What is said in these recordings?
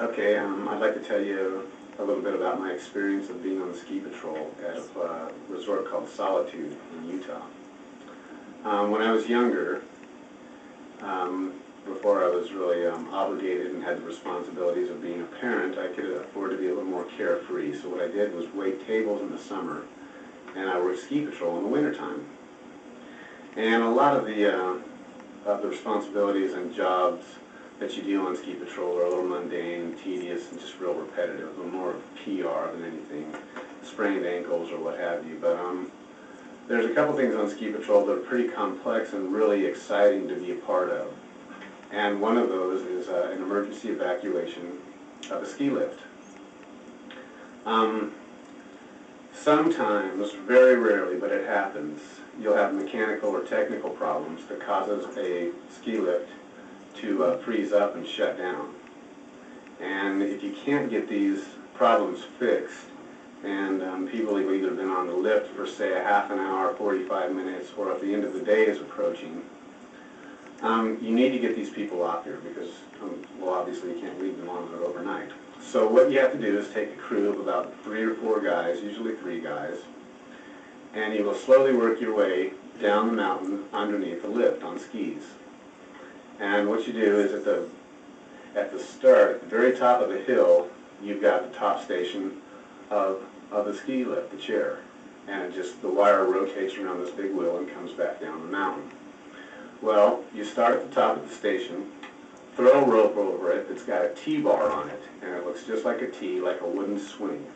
Okay, I'd like to tell you a little bit about my experience of being on the ski patrol at a resort called Solitude in Utah. When I was younger, before I was really obligated and had the responsibilities of being a parent, I could afford to be a little more carefree. So what I did was wait tables in the summer, and I worked ski patrol in the wintertime. And a lot of the responsibilities and jobs that you do on ski patrol are a little mundane, tedious, and just real repetitive, a little more of PR than anything, sprained ankles or what have you. But there's a couple things on ski patrol that are pretty complex and really exciting to be a part of. And one of those is an emergency evacuation of a ski lift. Sometimes, very rarely, but it happens, you'll have mechanical or technical problems that causes a ski lift to freeze up and shut down. And if you can't get these problems fixed, and people have either been on the lift for, say, a half an hour, 45 minutes, or if the end of the day is approaching, you need to get these people off here because, well, obviously you can't leave them on there overnight. So what you have to do is take a crew of about 3 or 4 guys, usually 3 guys, and you will slowly work your way down the mountain underneath the lift on skis. And what you do is at the start, at the very top of the hill, you've got the top station of the ski lift, the chair. And the wire rotates around this big wheel and comes back down the mountain. Well, you start at the top of the station, throw a rope over it that's got a T-bar on it, and it looks just like a T, like a wooden swing.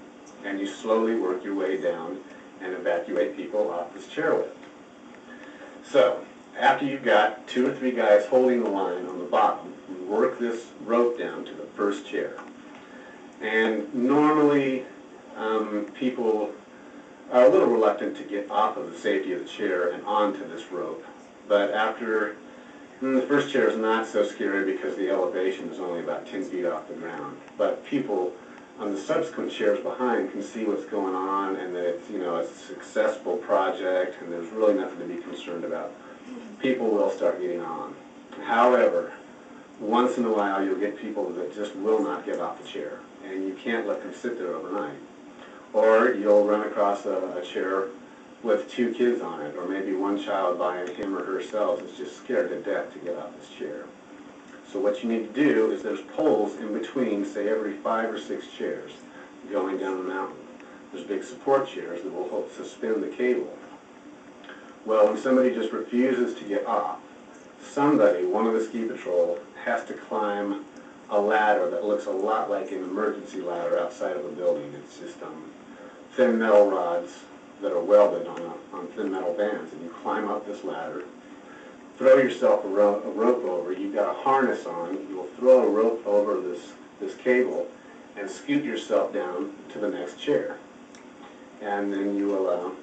And you slowly work your way down and evacuate people off this chairlift. So, after you've got 2 or 3 guys holding the line on the bottom, you work this rope down to the first chair. And normally, people are a little reluctant to get off of the safety of the chair and onto this rope. But after the first chair is not so scary because the elevation is only about 10 feet off the ground. But people on the subsequent chairs behind can see what's going on and that it's, a successful project and there's really nothing to be concerned about. People will start getting on. However, once in a while you'll get people that just will not get off the chair and you can't let them sit there overnight. Or you'll run across a chair with 2 kids on it, or maybe one child by him or herself is just scared to death to get off this chair. So what you need to do is there's poles in between, say every 5 or 6 chairs going down the mountain. There's big support chairs that will help suspend the cable. Well, when somebody just refuses to get off, somebody, one of the ski patrol, has to climb a ladder that looks a lot like an emergency ladder outside of a building. It's just thin metal rods that are welded on thin metal bands, and you climb up this ladder, throw yourself a rope over. You've got a harness on. You'll throw a rope over this cable and scoot yourself down to the next chair. And then you will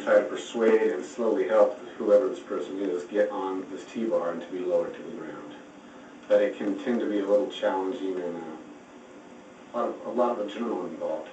try to persuade and slowly help whoever this person is get on this T-bar and to be lowered to the ground. But it can tend to be a little challenging and a lot of adrenaline involved.